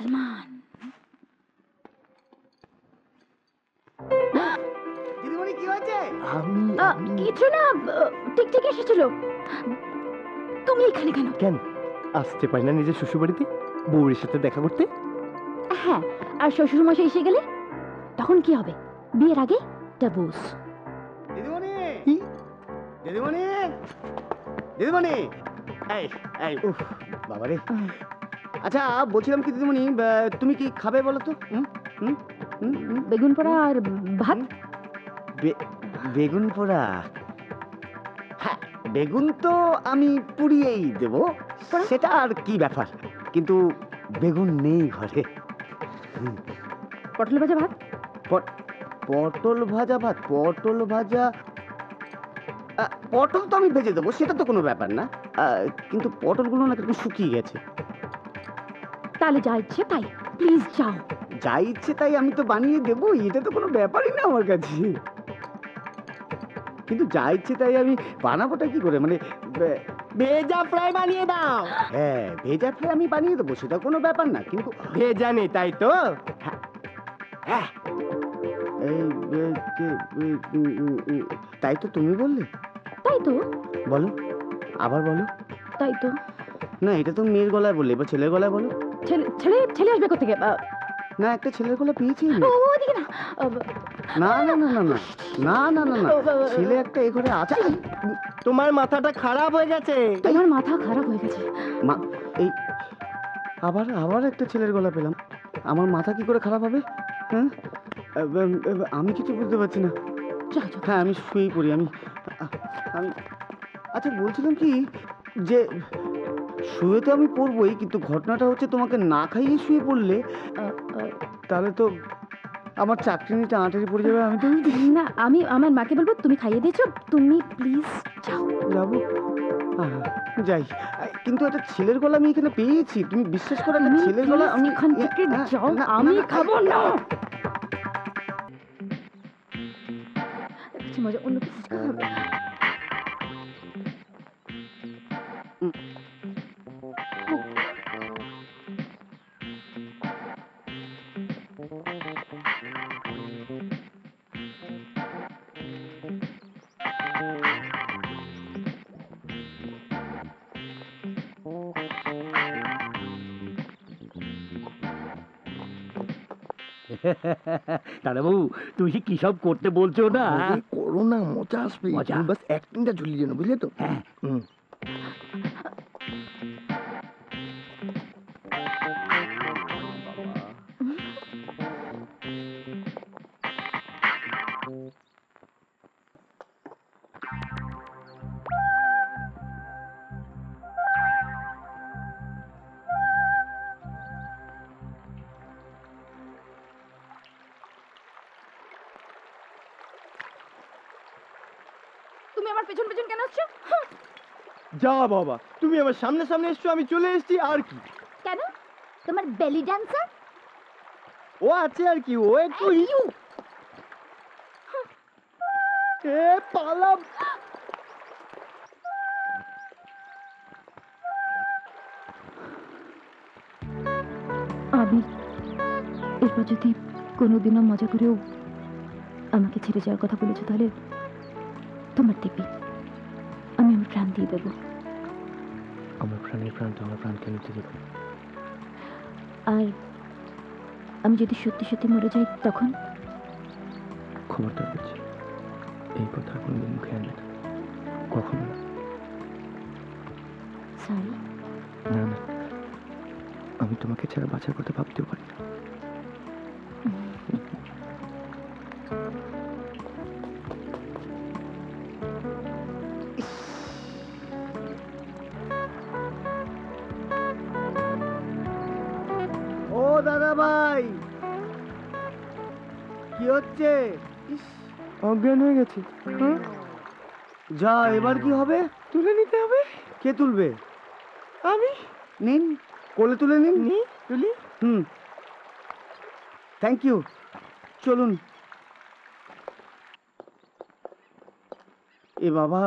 সালমান। দিদিমণি কি হয়েছে? কিছু না, টিকটিক এসেছিল। তুমি এখানে কেন? কেন আসতে পারি না নিজের শ্বশুর বাড়িতে বউয়ের সাথে দেখা করতে? হ্যাঁ, আর শ্বশুর মশাই এসে গেলে তখন কি হবে? বিয়ের আগে ডিভোর্স। দিদিমণি, দিদিমণি, দিদিমণি, এই এই উফ বাবা রে। আচ্ছা বলছিলাম কি দিদিমণি, তুমি কি খাবে বলো তো? বেগুন পোড়া আর ভাত। বেগুন পোড়া? হ্যাঁ, বেগুন তো আমি পুড়িয়েই দেব, সেটা আর কি ব্যাপার, কিন্তু বেগুন নেই ঘরে। পটল ভাজা ভাত। পটল ভাজা ভাত? পটল ভাজা, পটল তো আমি ভেজে দেবো, সেটা তো কোনো ব্যাপার না, কিন্তু পটলগুলো না একটু শুকিয়ে গেছে। তাহলে যা ইচ্ছে তাই, প্লিজ যাও। যা ইচ্ছে তাই আমি তো বানিয়ে দেবো, এটা তো কোনো ব্যাপারই না আমার কাছে। কিন্তু যা ইচ্ছে তাই আমি বানাবোটা কি করে, মানে ভেজা ফ্রাই বানিয়ে দাও। হ্যাঁ, ভেজা ফ্রাই আমি বানিয়ে দেবো, সেটা কোনো ব্যাপার না, কিন্তু ভেজা নেই তাই তো? হ্যাঁ, এই তাই তো তুমি বললে। তাই তো, বলো, আবার বলো। তাই তো। না, এটা তো মেয়ের গলায় বললে, এবার ছেলের গলায় বলো। ছেলে ছেলে ছেলে আসবে কোথেকে? না, একটা ছেলের গলা পেয়েছি আমি। ওদিকে না। না না না না না না না না না, ছেলে একটা এ ঘরে আছে। তোমার মাথাটা খারাপ হয়ে গেছে। তোমার মাথা খারাপ হয়ে গেছে। মা, এই আবার আবার একটা ছেলের গলা পেলাম। আমার মাথা কি করে খারাপ হবে? হ্যাঁ, আমি কিছু বুঝতে পারছি না। যাও যাও। হ্যাঁ, আমি শুয়েই পড়ি। আমি আমি আচ্ছা বলছিলাম কি, যে শুয়ে তো আমি পড়বই, কিন্তু ঘটনাটা হচ্ছে তোমাকে না খাইয়ে শুয়ে পড়লে তাহলে তো আমার চাকরি নিয়ে টানাটানি পড়ে যাবে। আমি তো না, আমি আমার মাকে বলবো তুমি খাইয়ে দিয়েছো, তুমি প্লিজ যাও। যাবো, যাই, কিন্তু একটা ছেলের গলা আমি এখানে পেয়েছি, তুমি বিশ্বাস করো, একটা তুমি ছেলের গলা আমি এখান থেকে যাও, আমি খাবো না। কিছু মজা, অন্য কিছু খাবে। দাদাবাবু, তুমি কি সব করতে বলছো না? করো না, মজা আসবে। মজা? তুমি বাস অ্যাক্টিংটা ঝুলিয়ে যেন, বুঝলে তো? হ্যাঁ। তুমি আমার পেছন পেছন কেন আসছো? যা বাবা, তুমি আমার সামনে সামনে এসছো, আমি চলে এসেছি আর কি। কেন? তোমার বেলি ডান্সার? ও আছে আর কি, ও একটু এ পালাম। আমি এরপর যদি কোনোদিনও মজা করেও আমাকে ছেড়ে যাওয়ার কথা বলেছো, তাহলে তোমার দিবি আমি আমার প্রাণ দিয়ে দেবো। আমার প্রাণের প্রাণ তো আমার প্রাণকে নিতে দেবো। আর আমি যদি সত্যি সত্যি মরে যাই তখন? খবরদার বলছি, এই কথা কোনোদিন মুখে আনবে না, কখনো না। সরি। না না, আমি তোমাকে ছাড়া বাঁচার কথা ভাবতেও পারি না। ও দাদা ভাই, কি হচ্ছে? অজ্ঞান হয়ে গেছে। যা, এবার কি হবে? তুলে নিতে হবে। কে তুলবে? আমি। নিন, কোলে তুলে নিন। তুলি। থ্যাংক ইউ, চলুন। এ বাবা,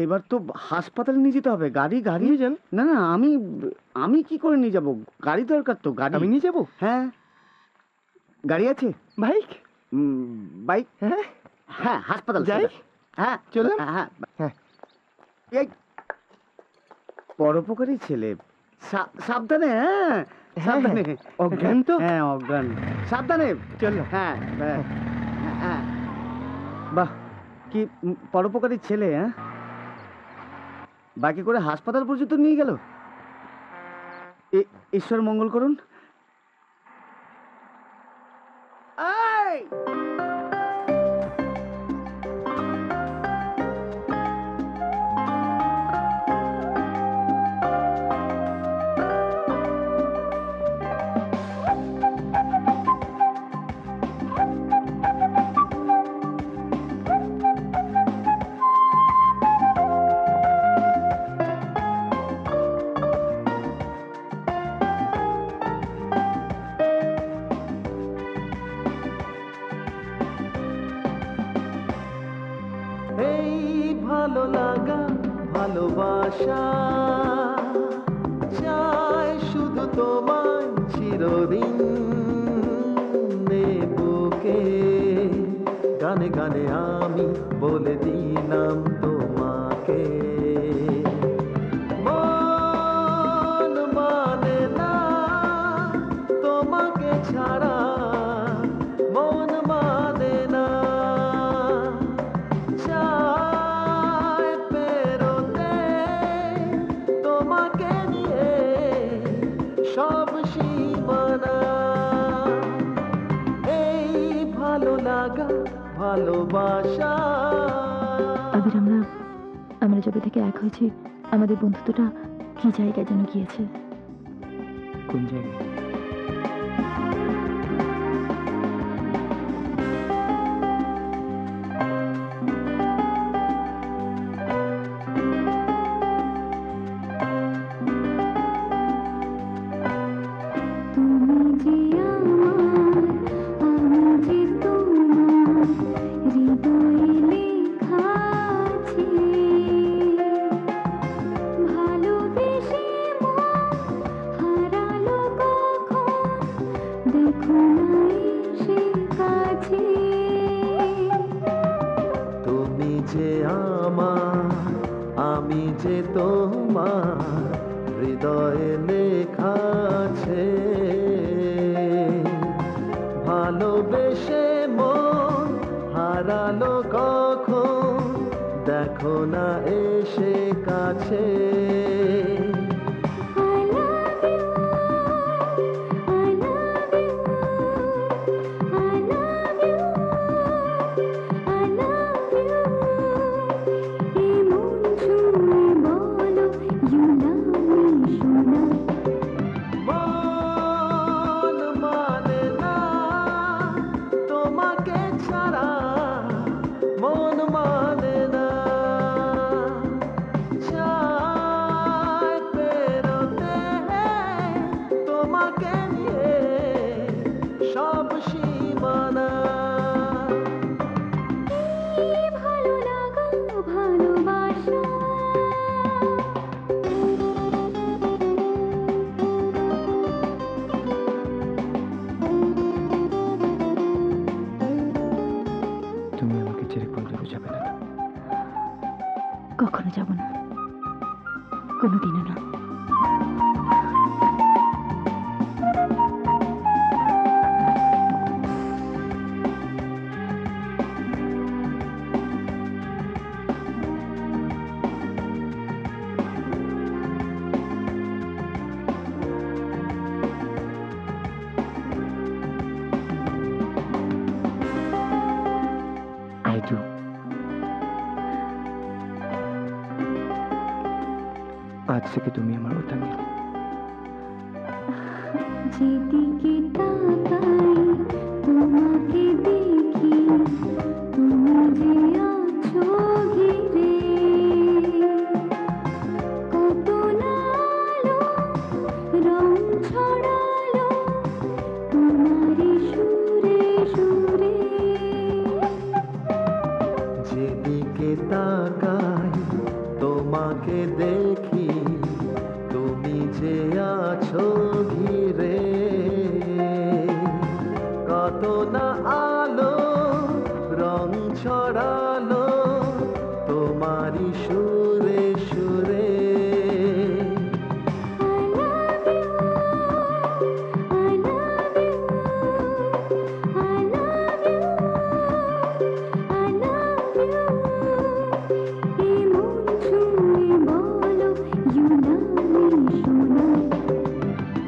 এবার তো হাসপাতালে নিয়ে যেতে হবে। গাড়ি গাড়ি নিয়ে যান। না না, আমি আমি কি করে নিয়ে যাব? গাড়ি দরকার তো, গাড়ি। আমি নিয়ে যাবো। হ্যাঁ, গাড়ি আছে। বাইক। বাইক। হ্যাঁ, হ্যাঁ, হাসপাতাল যাই? সোজা। হ্যাঁ চললাম? হ্যাঁ হ্যাঁ। এই পরোপকারী ছেলে, সাবধানে। হ্যাঁ সাবধানে। অজ্ঞান তো? হ্যাঁ অজ্ঞান, সাবধানে। চলো। হ্যাঁ হ্যাঁ হ্যাঁ। বাহ, কি পরোপকারী ছেলে। হ্যাঁ, বাকি করে হাসপাতাল পর্যন্ত নিয়ে গেল। ঈশ্বর মঙ্গল করুন। এই! এই ভালো লাগা ভালোবাসা চাই শুধু তোমায় চিরদিন বুকে গানে গানে আমি বলে দিলাম তোমাকে মন মানে না তোমাকে ছাড়া মন মানে না চায় পেরোতে তোমাকে নিয়ে সব সীমানা এই ভালো লাগা ভালোবাসা আবির, আমরা যবে থেকে এক হয়েছি আমাদের বন্ধুত্বটা কি জায়গায় যেন গিয়েছে। কোন জায়গায়? তুমি যে আমার আমি যে তোমার হৃদয়ে লেখা আছে ভালোবেসে মন হারালো কখন দেখো না এসে কাছে মন মানে না তোমাকে ছাড়া মন মানে না চায় পেরোতে তোমাকে নিয়ে সব সীমানা ভালো লাগা ভালোবাসা তুমি আমাকে ছেড়ে কোনদিনও যাবে না তো? কখনো যাব না, কোনোদিনও না। I do. আজ থেকে তুমি আমার অর্ধাঙ্গিনী। যেদিকে তাকাই তোমাকে দেখি, তুমি যে আছো ঘিরে, কত না আলো রং ছড়ালো তোমারই সুরে সুরে। যেদিকে তাকাই তোমাকে দেখি তুমি যে আছো ঘিরে কত না আলো রং ছড়ালো তোমারই সুরে সুরে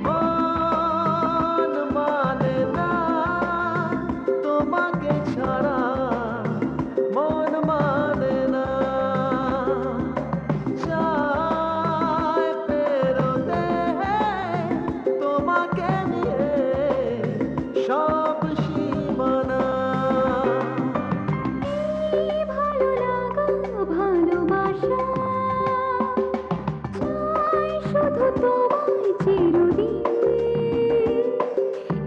মন মানে না তোমাকে ছাড়া মন মানে না চাই পেরোতে তোমাকে নিয়ে সব সীমানা ভালো লাগা ভালোবাসা চাই শুধু তোমায় চিরদিন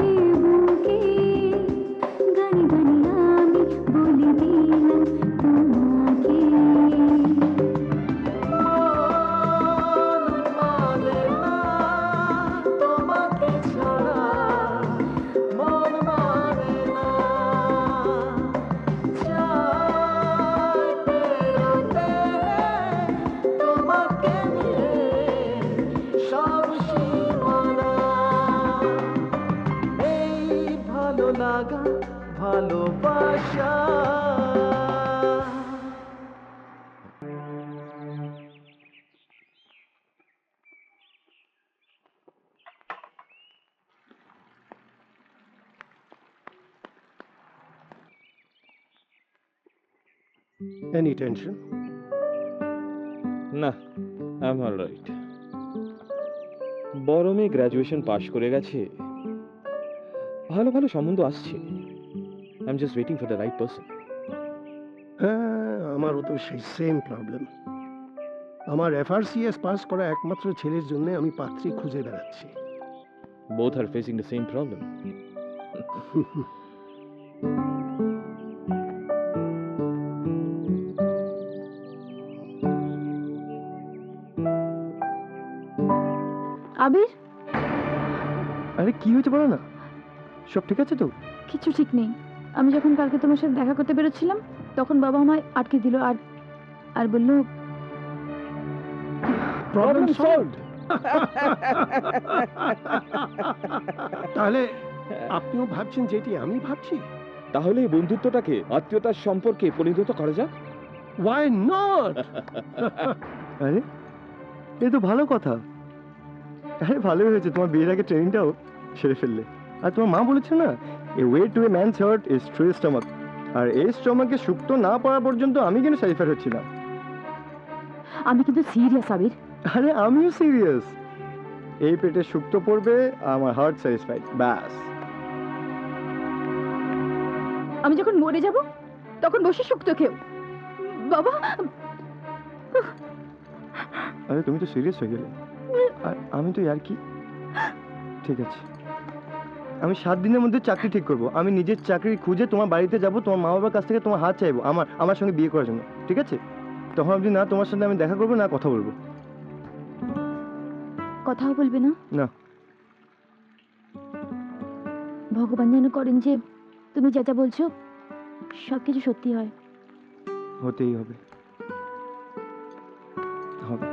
এ বুকে গানে গানে আমি বলে দিলাম তোমাকে মন মানে না তোমাকে ছাড়া মন মানে না চাই পেরোতে তোমাকে নিয়ে সব সীমানা এই ভালো লাগা ভালোবাসা Any tension? না আই এম অল রাইট। বড় মেয়ে গ্র্যাজুয়েশন পাশ করে গেছে, ভালো ভালো সম্বন্ধ আসছে। I am just waiting for the right person. হ্যাঁ, আমারও তো সেই সেম প্রবলেম। আমার FRCS পাস করা একমাত্র ছেলের জন্য আমি পাত্রী খুঁজে বেড়াচ্ছি। Both are facing the same problem. Abir, আরে কি হয়েছে বলো না, সব ঠিক আছে তো? কিছু ঠিক নেই। আমি যখন কালকে তোমার সাথে দেখা করতে বেরোচ্ছিলাম তখন বাবা আমায় আটকে দিল আর আর বলল প্রবলেম সলভড। তাহলে আপনিও ভাবছেন যেটি আমি ভাবছি? তাহলে এই বন্ধুত্বটাকে আত্মীয়তার সম্পর্কে পরিণত করা যাক। Why not? আরে এ তো ভালো কথা। আরে ভালোই হয়েছে, তোমার বিয়ের আগে ট্রেনিংটাও সেরে ফেললে। আর তোমার মা বলেছে না, a way to a man's heart is through stomach. আর এই স্টমাকে শুক্ত না পড়া পর্যন্ত আমি কিন্তু স্যাটিসফাইড হচ্ছিলাম। আমি কিন্তু সিরিয়াস আবির। আরে আমিও সিরিয়াস। এই পেটে শুক্তো পড়বে, আমার হার্ট স্যাটিসফাইড, ব্যাস। আমি যখন মরে যাব তখন বসে শুক্তো খেও বাবা। আরে তুমি তো সিরিয়াস হয়ে গেলে, আর আমি তো আর কি। ঠিক আছে, আমি 7 দিনের মধ্যে চাকরি ঠিক করব। আমি নিজের চাকরি খুঁজে তোমার বাড়িতে যাব, তোমার মা বাবার কাছ থেকে তোমার হাত চাইবো আমার সঙ্গে বিয়ে করার জন্য, ঠিক আছে? তখন অবধি না তোমার সাথে আমি দেখা করবো না কথা বলবো। কথাও বলবে না? না। ভগবান যেন করেন যে তুমি যা যা বলছো সবকিছু সত্যি হয়। হতেই হবে, হবে।